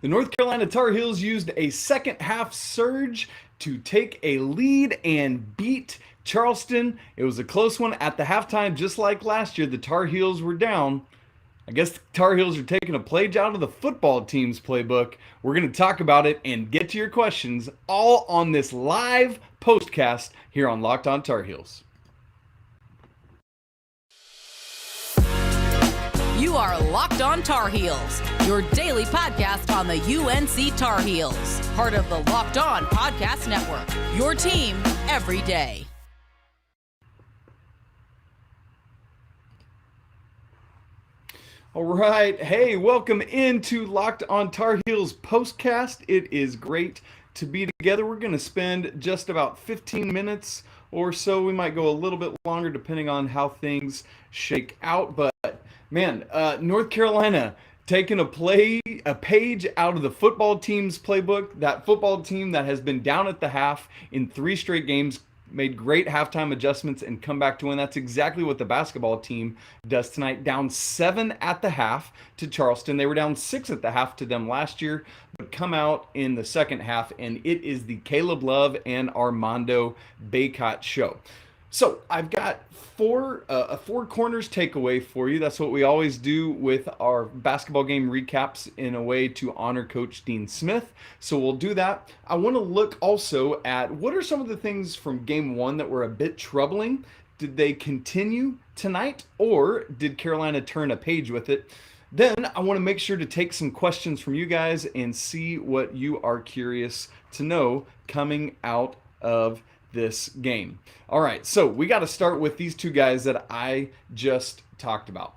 The North Carolina Tar Heels used a second half surge to take a lead and beat Charleston. It was a close one at the halftime, just like last year. The Tar Heels were down. I guess the Tar Heels are taking a page out of the football team's playbook. We're going to talk about it and get to your questions all on this live postcast here on Locked On Tar Heels. You are Locked On Tar Heels, your daily podcast on the UNC Tar Heels, part of the Locked On Podcast Network, your team every day. All right. Hey, welcome into Locked On Tar Heels postcast. It is great to be together. We're going to spend just about 15 minutes or so. We might go a little bit longer depending on how things shake out. But man, North Carolina taking a page out of the football team's playbook. That football team that has been down at the half in 3 straight games, made great halftime adjustments and come back to win. That's exactly what the basketball team does tonight. Down 7 at the half to Charleston. They were down 6 at the half to them last year, but come out in the second half, and it is the Caleb Love and Armando Bacot show. So I've got a four corners takeaway for you. That's what we always do with our basketball game recaps in a way to honor Coach Dean Smith. So we'll do that. I want to look also at what are some of the things from game 1 that were a bit troubling. Did they continue tonight, or did Carolina turn a page with it? Then I want to make sure to take some questions from you guys and see what you are curious to know coming out of this game. All right, so we got to start with these two guys that I just talked about.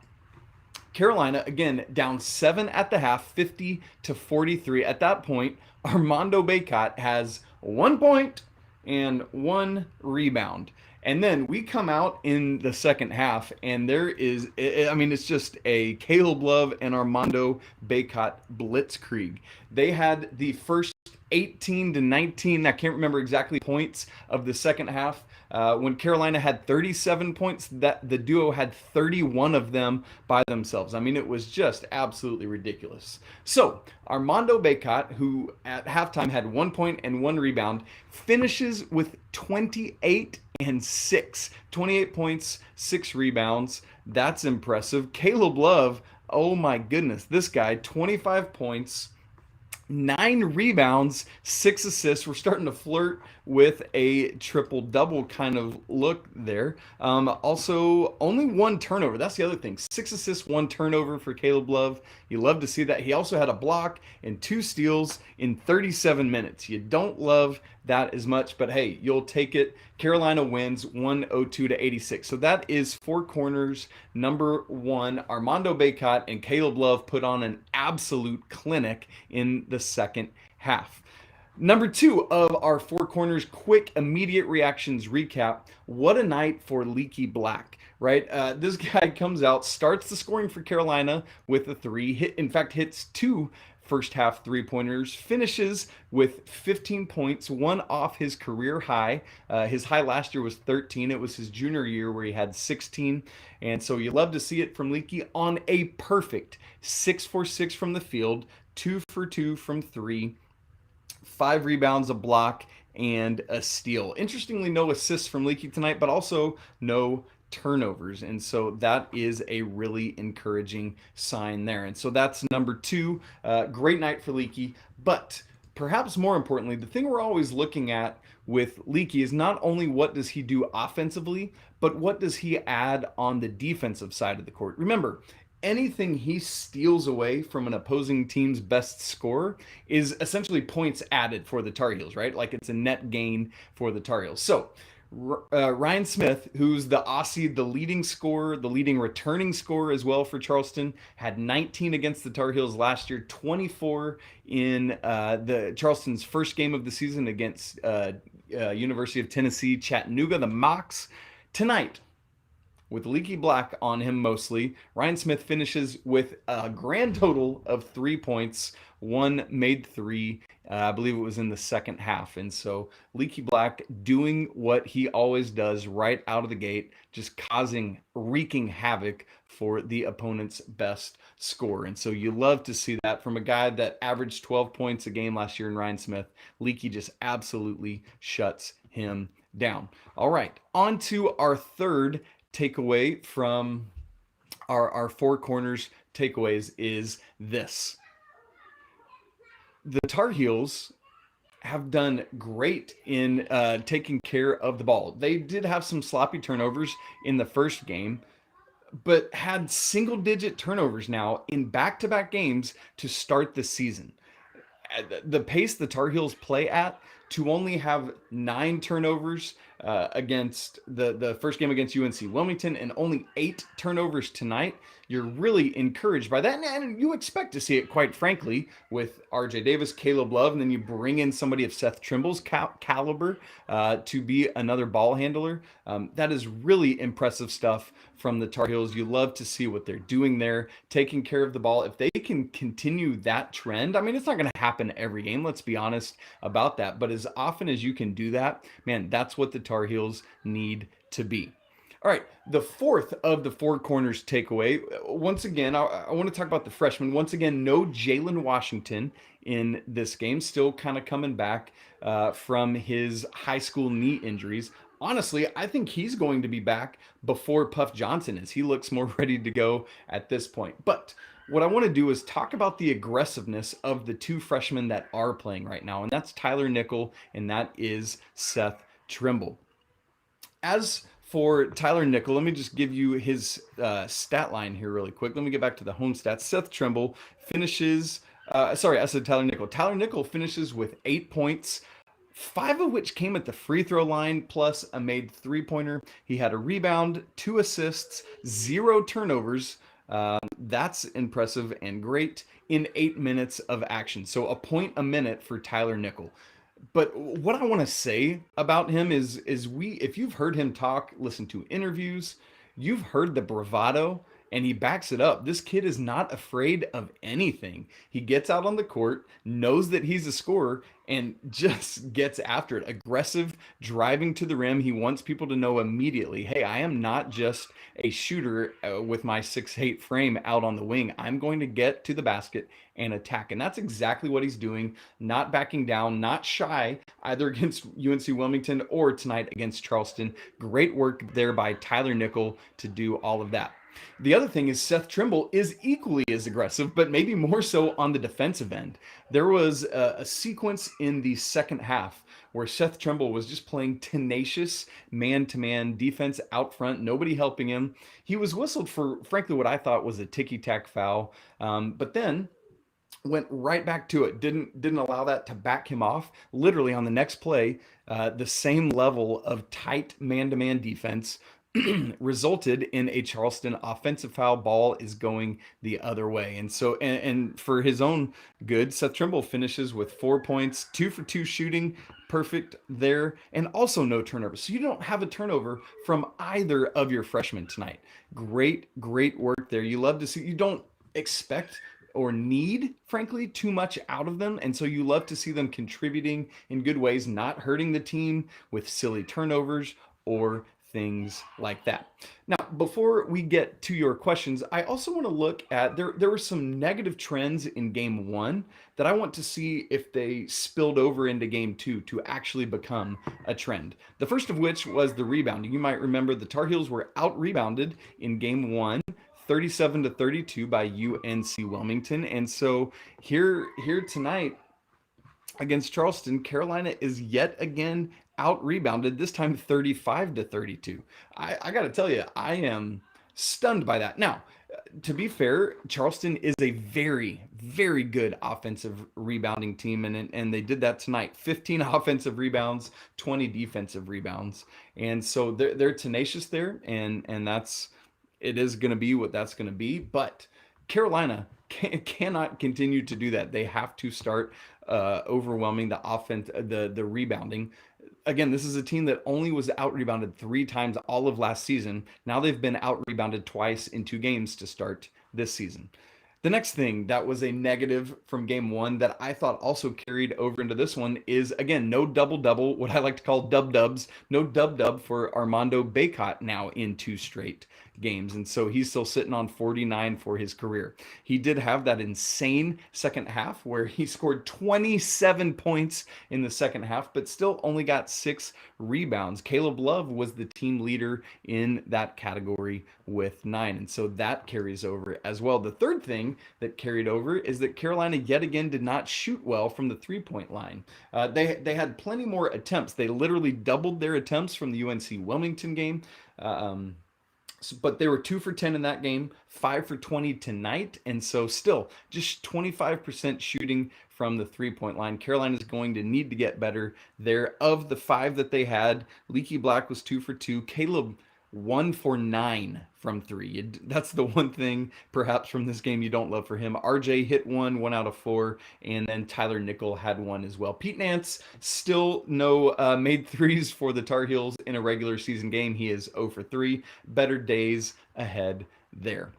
Carolina, again, down 7 at the half, 50-43. At that point, Armando Bacot has 1 point and 1 rebound. And then we come out in the second half, and there is, it's just a Caleb Love and Armando Bacot blitzkrieg. They had the first 18-19, I can't remember exactly, points of the second half. When Carolina had 37 points, that the duo had 31 of them by themselves. I mean, it was just absolutely ridiculous. So Armando Bacot, who at halftime had 1 point and 1 rebound, finishes with 28 and 6. 28 points, 6 rebounds. That's impressive. Caleb Love, oh my goodness, this guy, 25 points, 9 rebounds, 6 assists. We're starting to flirt with a triple-double kind of look there. Also, only 1 turnover. That's the other thing. 6 assists, 1 turnover for Caleb Love. You love to see that. He also had a block and 2 steals in 37 minutes. You don't love that as much, but hey, you'll take it. Carolina wins 102-86. So that is Four Corners number 1. Armando Bacot and Caleb Love put on an absolute clinic in the second half. Number 2 of our Four Corners quick immediate reactions recap. What a night for Leaky Black, right? This guy comes out, starts the scoring for Carolina with a 3. Hits 2 first half 3-pointers, finishes with 15 points, 1 off his career high. His high last year was 13. It was his junior year where he had 16. And so you love to see it from Leaky on a perfect 6 for 6 from the field, 2 for 2 from 3, 5 rebounds, a block, and a steal. Interestingly, no assists from Leaky tonight, but also no turnovers. And so that is a really encouraging sign there. And so that's number 2. Great night for Leaky. But perhaps more importantly, the thing we're always looking at with Leaky is not only what does he do offensively, but what does he add on the defensive side of the court. Remember, anything he steals away from an opposing team's best scorer is essentially points added for the Tar Heels, right? Like it's a net gain for the Tar Heels. So Ryan Smith, who's the Aussie, the leading scorer, the leading returning scorer as well for Charleston, had 19 against the Tar Heels last year, 24 in the Charleston's first game of the season against University of Tennessee, Chattanooga, the Mocs. Tonight, with Leaky Black on him mostly, Ryan Smith finishes with a grand total of 3 points, one made three. I believe it was in the second half. And so Leaky Black doing what he always does right out of the gate, just wreaking havoc for the opponent's best score. And so you love to see that from a guy that averaged 12 points a game last year in Ryan Smith. Leaky just absolutely shuts him down. All right, on to our third takeaway from our four corners takeaways is this. The Tar Heels have done great in taking care of the ball. They did have some sloppy turnovers in the first game, but had single-digit turnovers now in back-to-back games to start the season. The pace the Tar Heels play at, to only have 9 turnovers against the first game against UNC Wilmington and only 8 turnovers tonight, you're really encouraged by that. And you expect to see it, quite frankly, with RJ Davis, Caleb Love, and then you bring in somebody of Seth Trimble's caliber to be another ball handler. That is really impressive stuff from the Tar Heels. You love to see what they're doing there, taking care of the ball. If they can continue that trend, I mean, it's not going to happen every game, let's be honest about that. But as often as you can do that, man, that's what the Tar Heels need to be. All right, the fourth of the four corners takeaway. Once again, I want to talk about the freshman. Once again, no Jalen Washington in this game. Still kind of coming back from his high school knee injuries. Honestly, I think he's going to be back before Puff Johnson is. He looks more ready to go at this point. But what I want to do is talk about the aggressiveness of the two freshmen that are playing right now, and that's Tyler Nickel and that is Seth Trimble. As for Tyler Nickel, let me just give you his stat line here really quick. Let me get back to the home stats. Seth Trimble finishes, I said Tyler Nickel. Tyler Nickel finishes with 8 points, 5 of which came at the free throw line, plus a made three-pointer. He had a rebound, 2 assists, 0 turnovers. That's impressive and great in 8 minutes of action. So a point a minute for Tyler Nickel. But what I want to say about him is if you've heard him talk, listen to interviews, you've heard the bravado, and he backs it up. This kid is not afraid of anything. He gets out on the court, knows that he's a scorer, and just gets after it. Aggressive, driving to the rim. He wants people to know immediately, hey, I am not just a shooter with my 6'8" frame out on the wing. I'm going to get to the basket and attack. And that's exactly what he's doing. Not backing down, not shy, either against UNC Wilmington or tonight against Charleston. Great work there by Tyler Nickel to do all of that. The other thing is Seth Trimble is equally as aggressive, but maybe more so on the defensive end. There was a sequence in the second half where Seth Trimble was just playing tenacious man-to-man defense out front, nobody helping him. He was whistled for, frankly, what I thought was a ticky-tack foul, but then went right back to it. Didn't allow that to back him off. Literally on the next play, the same level of tight man-to-man defense resulted in a Charleston offensive foul. Ball is going the other way. And so, and for his own good, Seth Trimble finishes with 4 points, 2 for 2 shooting, perfect there, and also no turnovers. So you don't have a turnover from either of your freshmen tonight. Great work there. You love to see, you don't expect or need, frankly, too much out of them. And so you love to see them contributing in good ways, not hurting the team with silly turnovers or things like that. Now, before we get to your questions, I also want to look at, there were some negative trends in game 1 that I want to see if they spilled over into game 2 to actually become a trend. The first of which was the rebounding. You might remember the Tar Heels were out-rebounded in game 1, 37-32 by UNC Wilmington. And so here tonight against Charleston, Carolina is yet again out-rebounded, this time 35-32. I got to tell you, I am stunned by that. Now, to be fair, Charleston is a very good offensive rebounding team, and they did that tonight. 15 offensive rebounds, 20 defensive rebounds. And so they're tenacious there, and it is going to be what that's going to be. But Carolina cannot continue to do that. They have to start overwhelming the offense, the rebounding. Again, this is a team that only was out-rebounded 3 times all of last season. Now they've been out-rebounded twice in 2 games to start this season. The next thing that was a negative from game one that I thought also carried over into this one is, again, no double-double, what I like to call dub-dubs. No dub-dub for Armando Bacot now in 2 straight games. And so he's still sitting on 49 for his career. He did have that insane second half where he scored 27 points in the second half, but still only got 6 rebounds. Caleb Love was the team leader in that category with 9. And so that carries over as well. The third thing that carried over is that Carolina yet again did not shoot well from the 3-point line. They had plenty more attempts. They literally doubled their attempts from the UNC Wilmington game. But they were 2 for 10 in that game, 5 for 20 tonight. And so still just 25% shooting from the 3-point line. Carolina is going to need to get better there. Of the 5 that they had, Leaky Black was 2 for 2. Caleb 1 for 9 from 3. That's the one thing perhaps from this game you don't love for him. RJ hit 1 out of 4, and then Tyler Nickel had 1 as well. Pete Nance still no made threes for the Tar Heels in a regular season game. He is 0 for 3. Better days ahead there.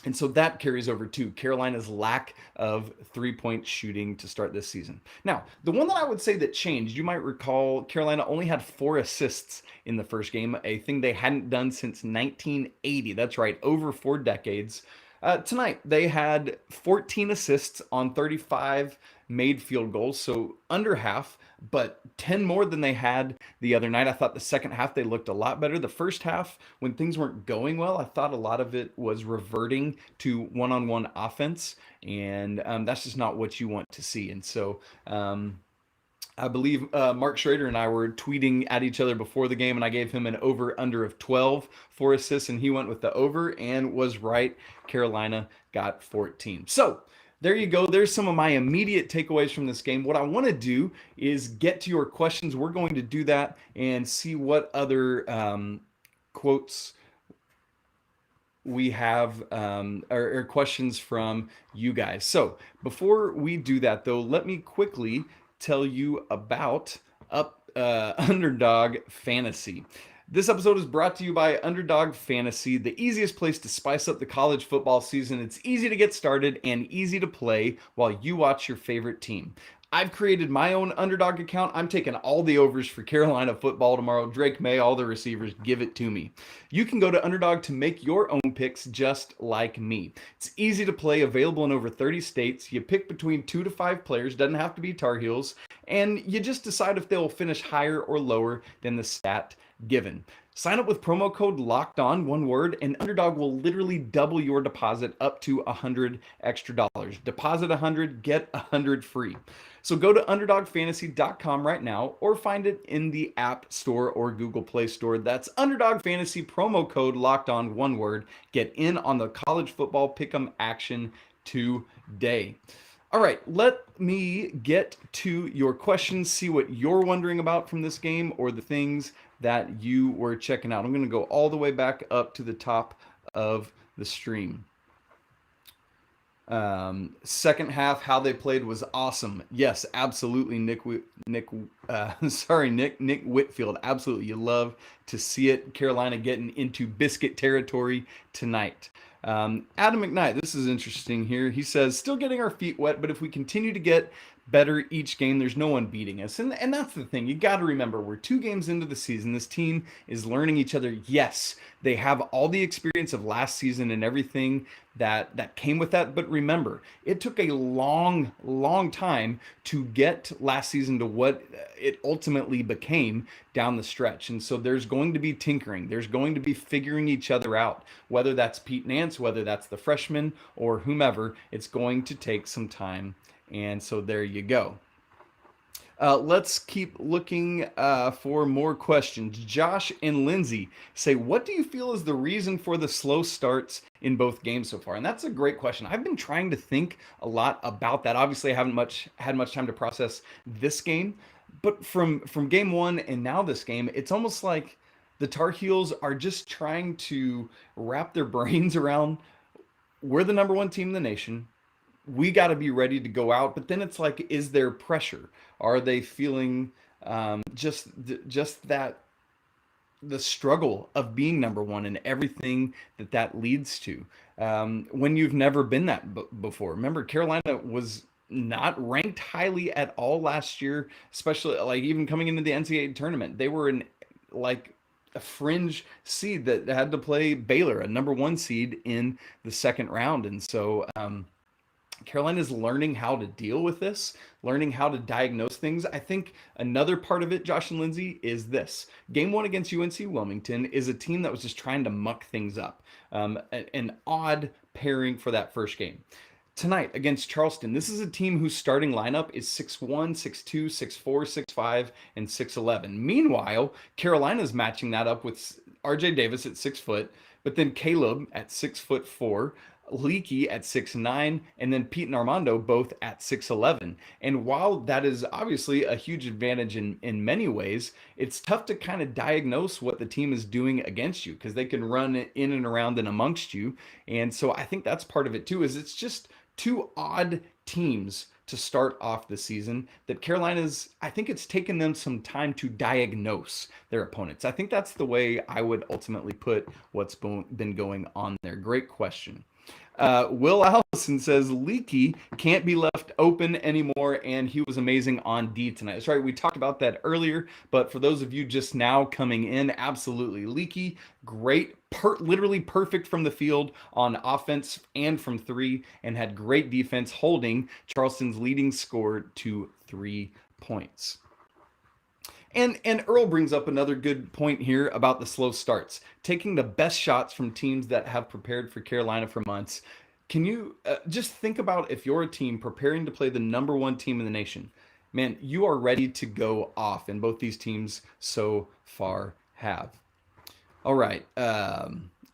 And so that carries over to Carolina's lack of 3-point shooting to start this season. Now, the one that I would say that changed, you might recall Carolina only had 4 assists in the first game, a thing they hadn't done since 1980. That's right, over 4 decades. Tonight, they had 14 assists on 35 made field goals, so under half, but 10 more than they had the other night. I thought the second half they looked a lot better. The first half, when things weren't going well, I thought a lot of it was reverting to one-on-one offense, and that's just not what you want to see. And so I believe Mark Schrader and I were tweeting at each other before the game, and I gave him an over-under of 12 for assists, and he went with the over and was right. Carolina got 14. So there you go. There's some of my immediate takeaways from this game. What I want to do is get to your questions. We're going to do that and see what other quotes we have or questions from you guys. So before we do that, though, let me quickly tell you about Underdog Fantasy. This episode is brought to you by Underdog Fantasy, the easiest place to spice up the college football season. It's easy to get started and easy to play while you watch your favorite team. I've created my own Underdog account. I'm taking all the overs for Carolina football tomorrow. Drake May, all the receivers, give it to me. You can go to Underdog to make your own picks just like me. It's easy to play, available in over 30 states. You pick between 2 to 5 players, doesn't have to be Tar Heels, and you just decide if they'll finish higher or lower than the stat given. Sign up with promo code LOCKEDON, one word, and Underdog will literally double your deposit up to $100 extra. Deposit $100, get $100 free. So go to UnderdogFantasy.com right now or find it in the App Store or Google Play Store. That's Underdog Fantasy, promo code LOCKEDON, one word. Get in on the college football pick'em action today. All right, let me get to your questions, see what you're wondering about from this game or the things that you were checking out. I'm going to go all the way back up to the top of the stream. Second half, how they played was awesome. Yes, absolutely. Nick Whitfield. Absolutely. You love to see it. Carolina getting into biscuit territory tonight. Adam McKnight, this is interesting here. He says, still getting our feet wet, but if we continue to get better each game, there's no one beating us. And that's the thing. You got to remember, we're 2 games into the season. This team is learning each other. Yes, they have all the experience of last season and everything that came with that. But remember, it took a long time to get last season to what it ultimately became down the stretch. And so there's going to be tinkering. There's going to be figuring each other out, whether that's Pete Nance, whether that's the freshman or whomever. It's going to take some time. And so there you go. Let's keep looking for more questions. Josh and Lindsay say, what do you feel is the reason for the slow starts in both games so far? And that's a great question. I've been trying to think a lot about that. Obviously, I haven't had much time to process this game. But from game one and now this game, it's almost like the Tar Heels are just trying to wrap their brains around, we're the number 1 team in the nation. We got to be ready to go out. But then it's like, is there pressure? Are they feeling just that the struggle of being number 1 and everything that leads to? when you've never been that before. Remember, Carolina was not ranked highly at all last year, especially like even coming into the NCAA tournament. They were in like a fringe seed that had to play Baylor, a number one seed in the second round. And so Carolina's learning how to deal with this, learning how to diagnose things. I think another part of it, Josh and Lindsay, is this. Game one against UNC Wilmington is a team that was just trying to muck things up. An odd pairing for that first game. Tonight against Charleston, this is a team whose starting lineup is 6'1", 6'2", 6'4", 6'5", and 6'11". Meanwhile, Carolina's matching that up with RJ Davis at 6 foot, but then Caleb at 6'4", Leaky at 6'9", and then Pete and Armando both at 6'11". And while that is obviously a huge advantage in many ways, it's tough to kind of diagnose what the team is doing against you because they can run in and around and amongst you. And so I think that's part of it too, is it's just two odd teams to start off the season that Carolina's, I think it's taken them some time to diagnose their opponents. I think that's the way I would ultimately put what's been going on there. Great question. Will Allison says Leaky can't be left open anymore, and he was amazing on D tonight. That's right. We talked about that earlier, but for those of you just now coming in, absolutely. Leaky, great, literally perfect from the field on offense and from three, and had great defense holding Charleston's leading score to 3 points. And Earl brings up another good point here about the slow starts, taking the best shots from teams that have prepared for Carolina for months. Can you just think about if you're a team preparing to play the number one team in the nation? Man, you are ready to go off, and both these teams so far have. All right,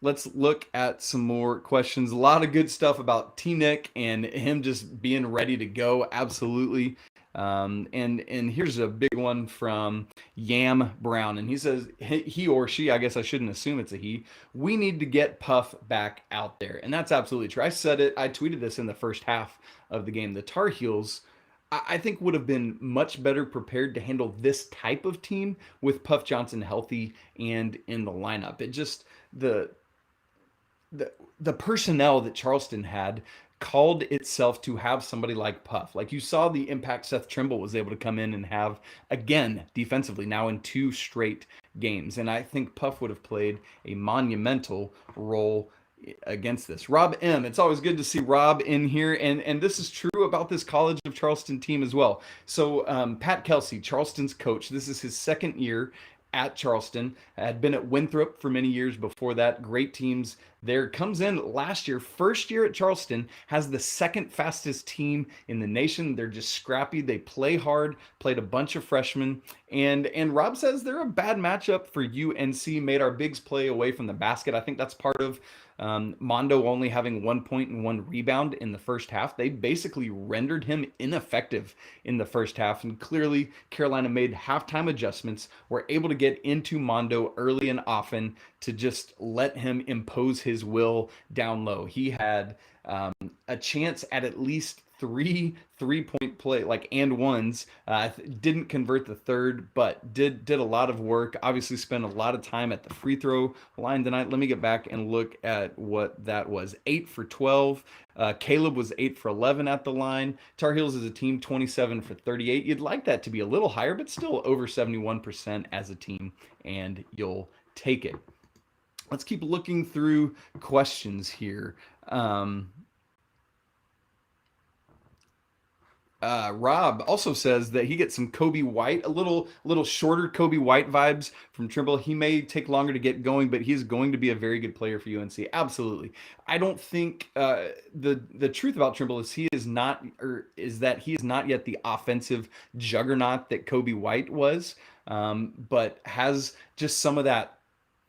let's look at some more questions. A lot of good stuff about T-Nick and him just being ready to go. Absolutely. And here's a big one from Yam Brown, and he says he or she, I guess I shouldn't assume it's a he, we need to get Puff back out there. And that's absolutely true. I said it, I tweeted this in the first half of the game. The Tar Heels, I think, would have been much better prepared to handle this type of team with Puff Johnson healthy and in the lineup. It just, the personnel that Charleston had called itself to have somebody like Puff. Like you saw the impact Seth Trimble was able to come in and have again defensively now in 2 straight games. And I think Puff would have played a monumental role against this. Rob M, it's always good to see Rob in here, and this is true about this College of Charleston team as well. So Pat Kelsey, Charleston's coach, this is his second year at Charleston, had been at Winthrop for many years before that. Great teams there. Comes in last year, first year at Charleston, has the second fastest team in the nation. They're just scrappy. They play hard, played a bunch of freshmen. And Rob says they're a bad matchup for UNC, made our bigs play away from the basket. I think that's part of Mondo only having 1 point and 1 rebound in the first half. They basically rendered him ineffective in the first half, and clearly Carolina made halftime adjustments, were able to get into Mondo early and often to just let him impose his will down low. He had a chance at least 3 3-point play and ones. Didn't convert the third, but did a lot of work. Obviously spent a lot of time at the free throw line tonight. Let me get back and look at what that was. 8 for 12. Caleb was 8 for 11 at the line. Tar Heels as a team 27 for 38. You'd like that to be a little higher, but still over 71% as a team, and you'll take it. Let's keep looking through questions here. Rob also says that he gets some Kobe White, a little shorter Kobe White vibes from Trimble. He may take longer to get going, but he's going to be a very good player for UNC. Absolutely. I don't think the truth about Trimble is that he is not yet the offensive juggernaut that Kobe White was, but has just some of that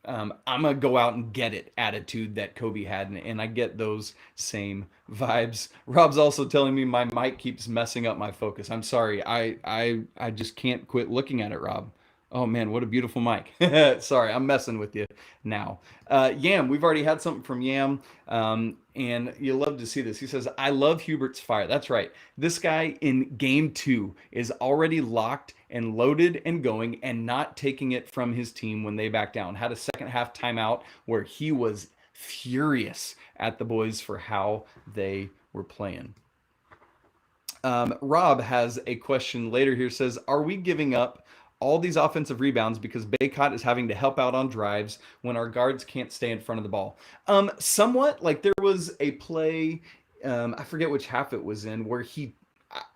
I'm going to go out and get it attitude that Kobe had, and I get those same vibes. Rob's also telling me my mic keeps messing up my focus. I'm sorry. I just can't quit looking at it, Rob. Oh, man, what a beautiful mic. Sorry, I'm messing with you now. Yam, we've already had something from Yam, and you love to see this. He says, I love Hubert's fire. That's right. This guy in game 2 is already locked and loaded and going and not taking it from his team when they back down. Had a second half timeout where he was furious at the boys for how they were playing. Rob has a question later here, says, are we giving up all these offensive rebounds because Bacot is having to help out on drives when our guards can't stay in front of the ball? Somewhat. Like, there was a play, I forget which half it was in, where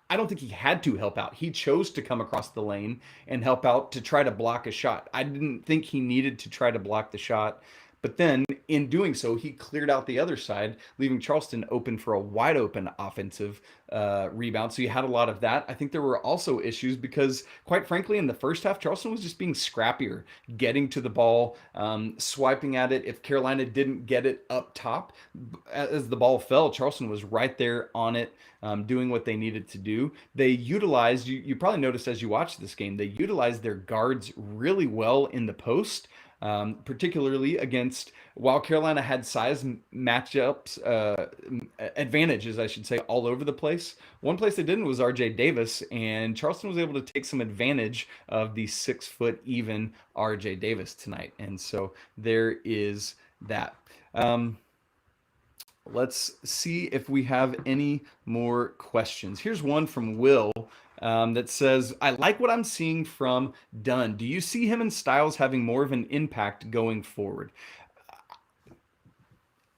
I don't think he had to help out. He chose to come across the lane and help out to try to block a shot. I didn't think he needed to try to block the shot. But then in doing so, he cleared out the other side, leaving Charleston open for a wide open offensive rebound. So you had a lot of that. I think there were also issues because, quite frankly, in the first half, Charleston was just being scrappier, getting to the ball, swiping at it. If Carolina didn't get it up top, as the ball fell, Charleston was right there on it, doing what they needed to do. They utilized, you probably noticed as you watched this game, they utilized their guards really well in the post. Particularly against, while Carolina had size matchups, advantages, I should say, all over the place. One place they didn't was RJ Davis, and Charleston was able to take some advantage of the 6 foot even RJ Davis tonight. And so there is that. Let's see if we have any more questions. Here's one from Will. That says, I like what I'm seeing from Dunn. Do you see him and Styles having more of an impact going forward?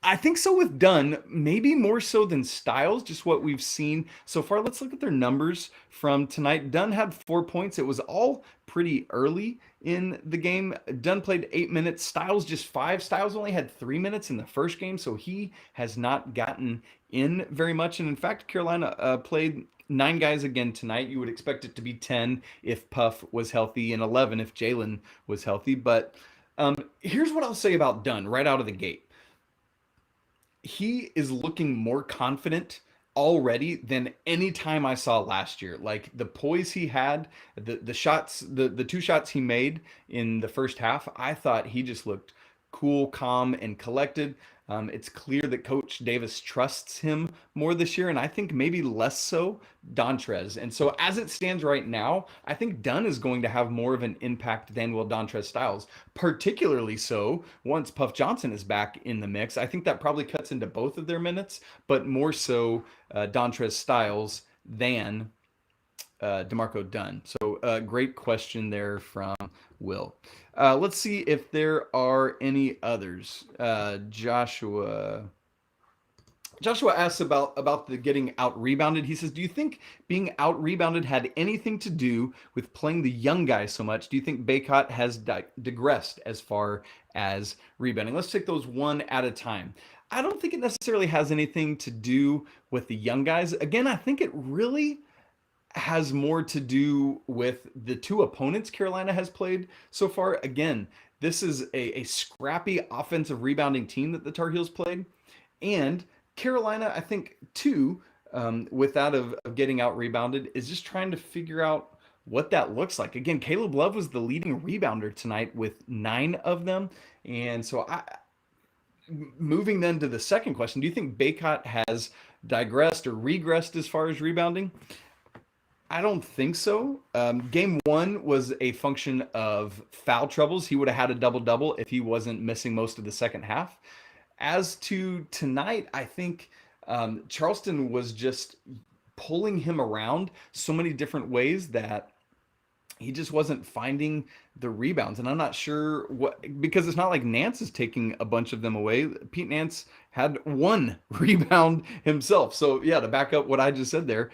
I think so with Dunn, maybe more so than Styles, just what we've seen so far. Let's look at their numbers from tonight. Dunn had 4 points. It was all pretty early in the game. Dunn played 8 minutes. Styles just 5. Styles only had 3 minutes in the first game, so he has not gotten in very much. And in fact, Carolina played 9 guys again tonight. You would expect it to be 10 if Puff was healthy and 11 if Jalen was healthy. But here's what I'll say about Dunn right out of the gate. He is looking more confident already than any time I saw last year. Like, the poise he had, the shots, the 2 shots he made in the first half, I thought he just looked cool, calm, and collected. It's clear that Coach Davis trusts him more this year, and I think maybe less so Dontrez. And so as it stands right now, I think Dunn is going to have more of an impact than will Dontrez Styles, particularly so once Puff Johnson is back in the mix. I think that probably cuts into both of their minutes, but more so Dontrez Styles than DeMarco Dunn. So great question there from Will. Let's see if there are any others. Joshua asks about the getting out rebounded. He says, do you think being out rebounded had anything to do with playing the young guys so much? Do you think Bacot has digressed as far as rebounding? Let's take those one at a time. I don't think it necessarily has anything to do with the young guys. Again, I think it really has more to do with the 2 opponents Carolina has played so far. Again, this is a scrappy offensive rebounding team that the Tar Heels played. And Carolina, I think, too, with that of getting out rebounded, is just trying to figure out what that looks like. Again, Caleb Love was the leading rebounder tonight with 9 of them. And so moving then to the second question, do you think Bacot has digressed or regressed as far as rebounding? I don't think so. Game 1 was a function of foul troubles. He would have had a double-double if he wasn't missing most of the second half. As to tonight, I think Charleston was just pulling him around so many different ways that he just wasn't finding the rebounds. And I'm not sure what, because it's not like Nance is taking a bunch of them away. Pete Nance had 1 rebound himself. So yeah, to back up what I just said there,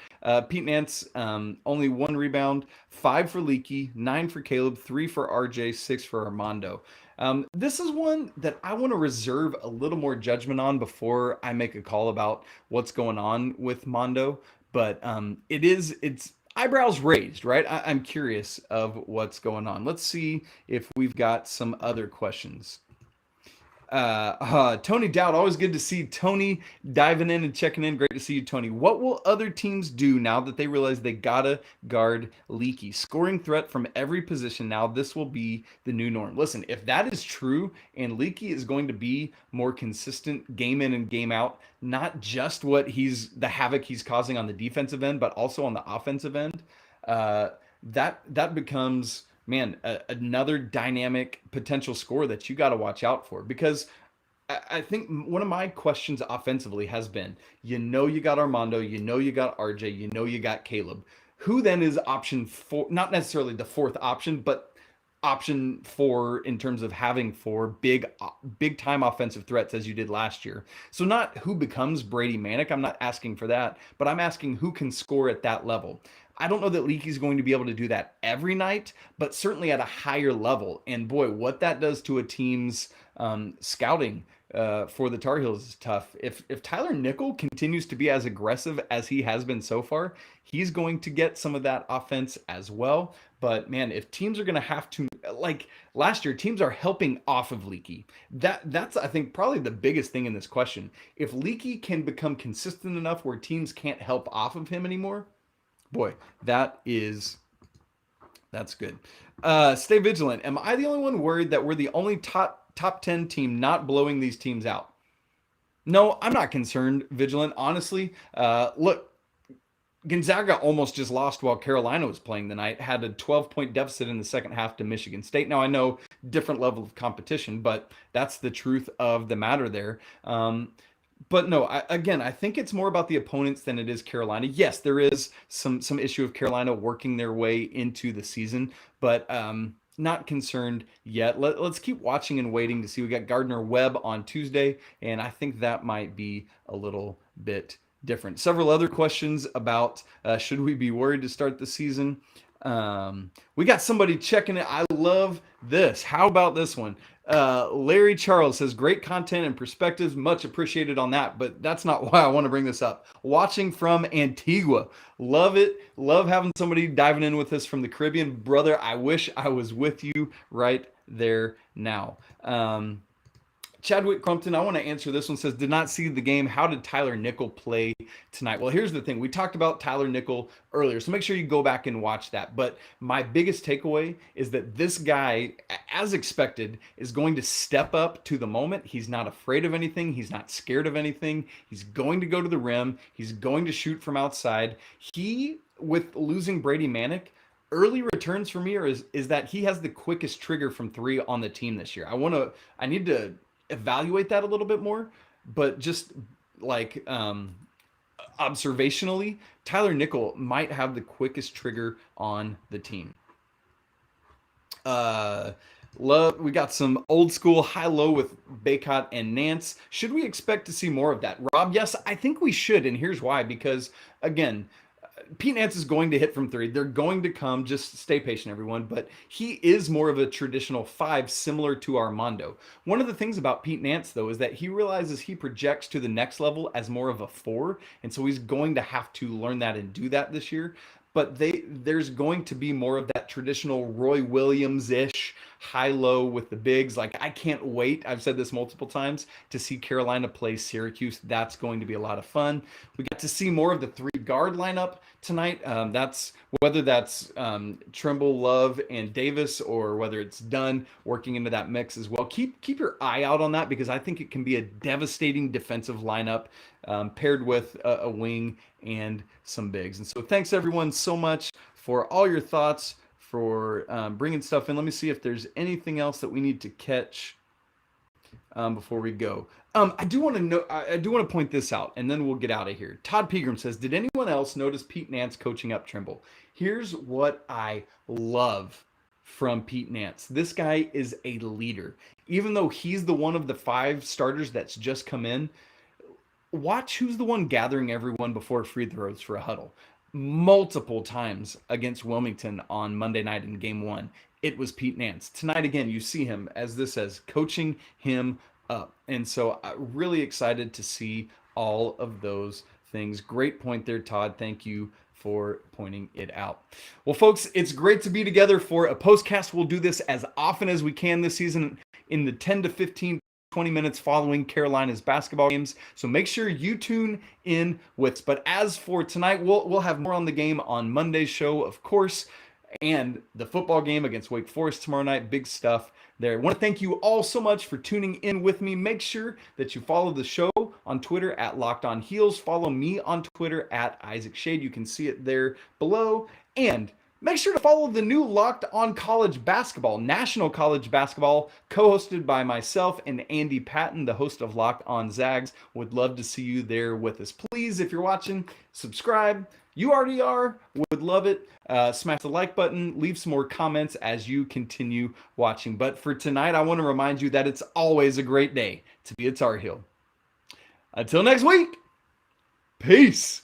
Pete Nance, only 1 rebound, 5 for Leaky, 9 for Caleb, 3 for RJ, 6 for Armando. This is one that I want to reserve a little more judgment on before I make a call about what's going on with Mondo. But it's eyebrows raised, right? I'm curious of what's going on. Let's see if we've got some other questions. Tony Dowd, always good to see Tony diving in and checking in. Great to see you, Tony. What will other teams do now that they realize they gotta guard Leaky? Scoring threat from every position now. This will be the new norm. Listen, if that is true and Leaky is going to be more consistent game in and game out, not just the havoc he's causing on the defensive end, but also on the offensive end, that becomes, man, another dynamic potential score that you got to watch out for. Because I think one of my questions offensively has been, you got Armando, you got RJ, you got Caleb. Who then is option four? Not necessarily the fourth option, but option four in terms of having four big time offensive threats as you did last year. So not who becomes Brady Manic. I'm not asking for that, but I'm asking who can score at that level. I don't know that Leaky's going to be able to do that every night, but certainly at a higher level. And boy, what that does to a team's scouting for the Tar Heels is tough. If Tyler Nickel continues to be as aggressive as he has been so far, he's going to get some of that offense as well. But man, if teams are going to have to, like last year, teams are helping off of Leaky. That's I think probably the biggest thing in this question. If Leaky can become consistent enough where teams can't help off of him anymore, boy, that's good. Stay vigilant. Am I the only one worried that we're the only top 10 team not blowing these teams out? No, I'm not concerned, Vigilant. Honestly, look, Gonzaga almost just lost while Carolina was playing tonight, had a 12-point deficit in the second half to Michigan State. Now, I know different level of competition, but that's the truth of the matter there. But no, I think it's more about the opponents than it is Carolina. Yes, there is some issue of Carolina working their way into the season, but not concerned yet. Let's keep watching and waiting to see. We got Gardner Webb on Tuesday, and I think that might be a little bit different. Several other questions about should we be worried to start the season. We got somebody checking it. I love this. How about this one? Larry Charles says, great content and perspectives. Much appreciated on that, but that's not why I want to bring this up. Watching from Antigua. Love it. Love having somebody diving in with us from the Caribbean. Brother, I wish I was with you right there now. Chadwick Crumpton, I want to answer this one, says, did not see the game. How did Tyler Nickel play tonight? Well, here's the thing. We talked about Tyler Nickel earlier, so make sure you go back and watch that. But my biggest takeaway is that this guy, as expected, is going to step up to the moment. He's not afraid of anything. He's not scared of anything. He's going to go to the rim. He's going to shoot from outside. He, with losing Brady Manic, early returns for me is that he has the quickest trigger from three on the team this year. I need to evaluate that a little bit more, but just like observationally, Tyler Nickel might have the quickest trigger on the team. We got some old school high-low with Bacot and Nance. Should we expect to see more of that? Rob, yes, I think we should, and here's why. Because, again, Pete Nance is going to hit from three. They're going to come. Just stay patient, everyone. But he is more of a traditional five, similar to Armando. One of the things about Pete Nance, though, is that he realizes he projects to the next level as more of a four. And so he's going to have to learn that and do that this year. But there's going to be more of that traditional Roy Williams-ish high-low with the bigs. Like, I can't wait, I've said this multiple times, to see Carolina play Syracuse. That's going to be a lot of fun. We got to see more of the three-guard lineup tonight. Whether that's Trimble, Love, and Davis, or whether it's Dunn working into that mix as well. Keep your eye out on that, because I think it can be a devastating defensive lineup paired with a wing and some bigs. And so thanks everyone so much for all your thoughts, for bringing stuff in. Let me see if there's anything else that we need to catch before we go. I do want to point this out, and then we'll get out of here. Todd Pegram says, did anyone else notice Pete Nance coaching up Trimble? Here's what I love from Pete Nance. This guy is a leader. Even though he's the one of the five starters that's just come in, watch who's the one gathering everyone before free throws for a huddle. Multiple times against Wilmington on Monday night in game one, it was Pete Nance. Tonight, again, you see him, as this says, coaching him up. And so I'm really excited to see all of those things. Great point there, Todd. Thank you for pointing it out. Well, folks, it's great to be together for a postcast. We'll do this as often as we can this season in the 10 to 15 20 minutes following Carolina's basketball games. So make sure you tune in with us. But as for tonight, we'll have more on the game on Monday's show, of course, and the football game against Wake Forest tomorrow night. Big stuff there. I want to thank you all so much for tuning in with me. Make sure that you follow the show on Twitter at Locked On Heels. Follow me on Twitter at Isaac Shade. You can see it there below. And Make sure to follow the new Locked On College Basketball, National College Basketball, co-hosted by myself and Andy Patton, the host of Locked On Zags. Would love to see you there with us. Please, if you're watching, subscribe. You already are. Would love it. Smash the like button. Leave some more comments as you continue watching. But for tonight, I want to remind you that it's always a great day to be a Tar Heel. Until next week, peace.